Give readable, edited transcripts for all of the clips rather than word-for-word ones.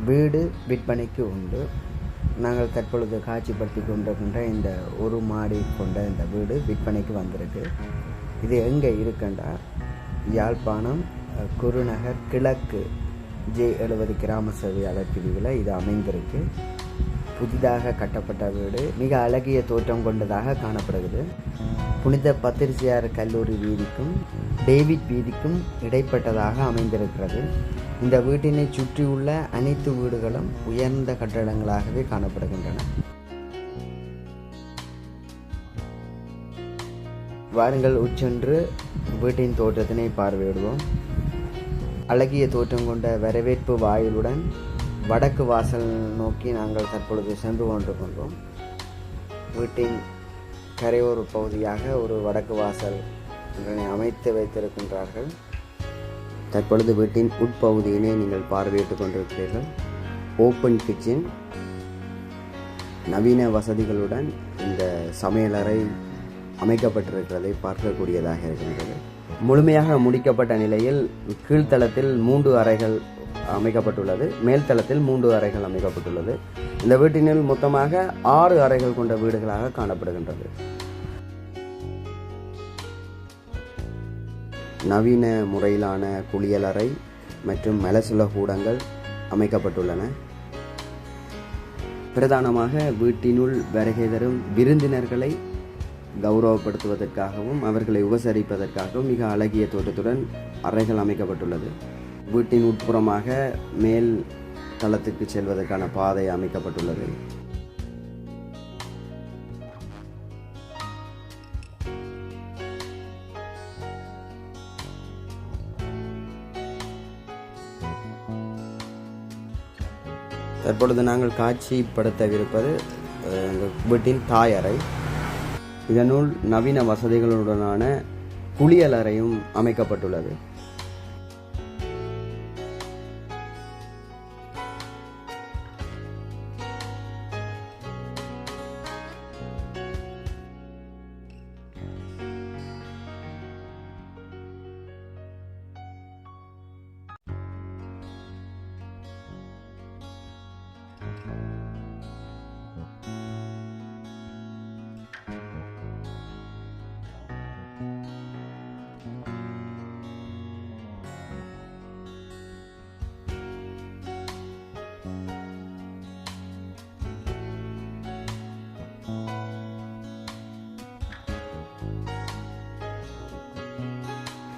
வீடு விற்பனைக்கு உண்டு. நாங்கள் தற்பொழுது காட்சிப்படுத்தி கொண்டிருக்கின்ற இந்த ஒரு மாடி கொண்ட இந்த வீடு விற்பனைக்கு வந்திருக்கு. இது எங்கே இருக்குண்டா யாழ்ப்பாணம் குருநகர் கிழக்கு J70 கிராம சேவையாளர் பிரிவில் இது அமைந்திருக்கு. புதிதாக கட்டப்பட்ட வீடு மிக அழகிய தோற்றம் கொண்டதாக காணப்படுகிறது. புனித பத்திரிசியார் கல்லூரி வீதிக்கும் டேவிட் வீதிக்கும் இடைப்பட்டதாக அமைந்திருக்கிறது. இந்த வீட்டினை சுற்றியுள்ள அனைத்து வீடுகளும் உயர்ந்த கட்டடங்களாகவே காணப்படுகின்றன. வாருங்கள் உட்சென்று வீட்டின் தோற்றத்தினை பார்வையிடுவோம். அழகிய தோற்றம் கொண்ட வரவேற்பு வாயிலுடன் வடக்கு வாசல் நோக்கி நாங்கள் தற்பொழுது சென்று கொண்டிருக்கின்றோம். வீட்டின் கரையோர பகுதியாக ஒரு வடக்கு வாசல் அமைத்து வைத்திருக்கின்றார்கள். தற்பொழுது வீட்டின் உட்பகுதியினை நீங்கள் பார்வையிட்டுக் கொண்டிருக்கிறீர்கள். ஓப்பன் கிச்சன், நவீன வசதிகளுடன் இந்த சமையலறை அமைக்கப்பட்டிருக்கிறதை பார்க்கக்கூடியதாக இருக்கின்றது. முழுமையாக முடிக்கப்பட்ட நிலையில் கீழ்த்தளத்தில் 3 அறைகள் அமைக்கப்பட்டுள்ளது, மேல்தளத்தில் 3 அறைகள் அமைக்கப்பட்டுள்ளது. இந்த வீட்டினில் மொத்தமாக 6 அறைகள் கொண்ட வீடுகளாக காணப்படுகின்றது. நவீன முறையிலான குளியலறை மற்றும் மலசுல கூடங்கள் அமைக்கப்பட்டுள்ளன. பிரதானமாக வீட்டினுள் வருகை தரும் விருந்தினர்களை கௌரவப்படுத்துவதற்காகவும் அவர்களை உபசரிப்பதற்காகவும் மிக அழகிய தோற்றத்துடன் அறைகள் அமைக்கப்பட்டுள்ளது. வீட்டின் உட்புறமாக மேல் தளத்துக்கு செல்வதற்கான பாதை அமைக்கப்பட்டுள்ளது. தற்பொழுது நாங்கள் காட்சிப்படுத்தவிருப்பது வீட்டின் தாயறை. இதனுள் நவீன வசதிகளுடனான குளியலறையும் அமைக்கப்பட்டுள்ளது.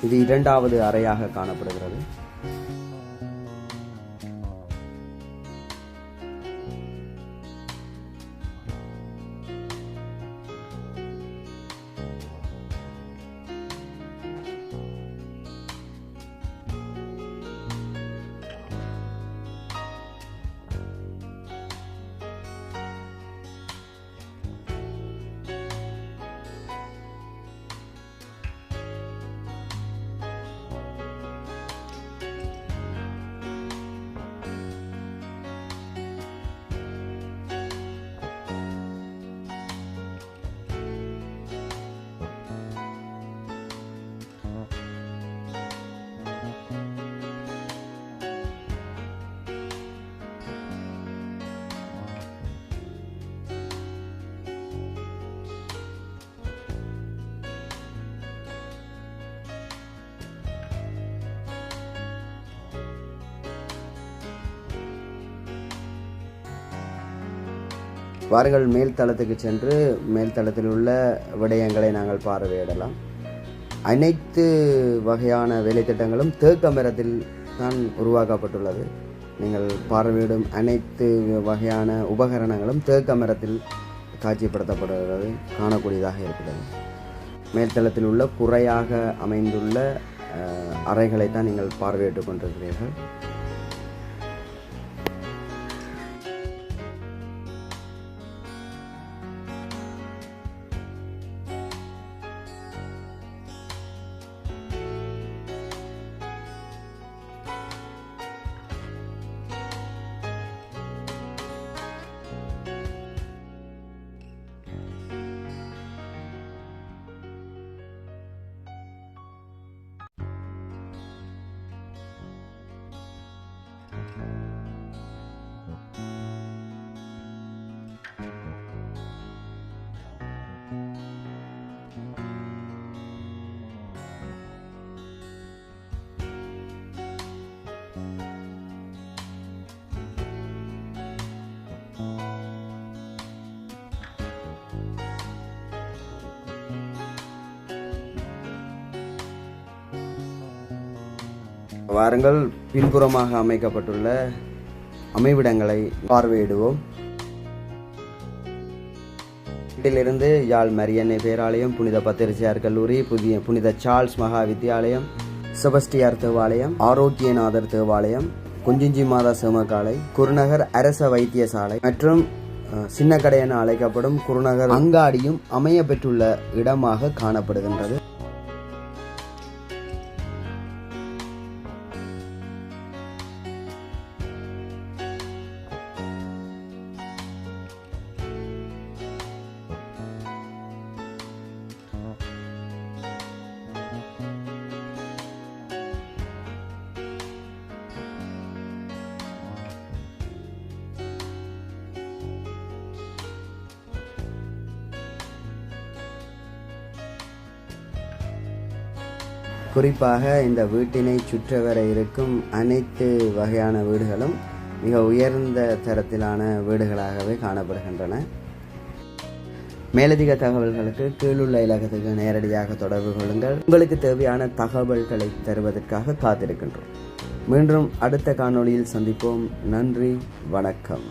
இது 2வது அறையாக காணப்படுகிறது. வாருங்கள் மேல் தளத்துக்கு சென்று மேல் தளத்தில் உள்ள விடயங்களை நாங்கள் பார்வையிடலாம். அனைத்து வகையான வேலைத்திட்டங்களும் தேக்க மரத்தில் தான் உருவாக்கப்பட்டுள்ளது. நீங்கள் பார்வையிடும் அனைத்து வகையான உபகரணங்களும் தேக்க மரத்தில் காட்சிப்படுத்தப்படுகிறது காணக்கூடியதாக இருக்கிறது. மேல்தளத்தில் உள்ள குறையாக அமைந்துள்ள அறைகளை தான் நீங்கள் பார்வையிட்டுக் கொண்டிருக்கிறீர்கள். வாருங்கள் பின்புறமாக அமைக்கப்பட்டுள்ள அமைவிடங்களை பார்வையிடுவோம். வீட்டிலிருந்து யாழ் மரியன்னை பேராலயம், புனித பத்திரிசியார் கல்லூரி, புனித சார்ல்ஸ் மகா வித்தியாலயம், செபஸ்டியார் தேவாலயம், ஆரோக்கியநாதர் தேவாலயம், குஞ்சிஞ்சி மாதா சிவமகாலை, குருநகர் அரச வைத்தியசாலை மற்றும் சின்னக்கடை என அழைக்கப்படும் குருநகர் அங்காடியும் அமைய பெற்றுள்ள இடமாக காணப்படுகின்றது. குறிப்பாக இந்த வீட்டினை சுற்றவர இருக்கும் அனைத்து வகையான வீடுகளும் மிக உயர்ந்த தரத்திலான வீடுகளாகவே காணப்படுகின்றன. மேலதிக தகவல்களுக்கு கீழுள்ள இலக்கத்துக்கு நேரடியாக தொடர்பு கொள்ளுங்கள். உங்களுக்கு தேவையான தகவல்களை தருவதற்காக காத்திருக்கின்றோம். மீண்டும் அடுத்த காணொளியில் சந்திப்போம். நன்றி, வணக்கம்.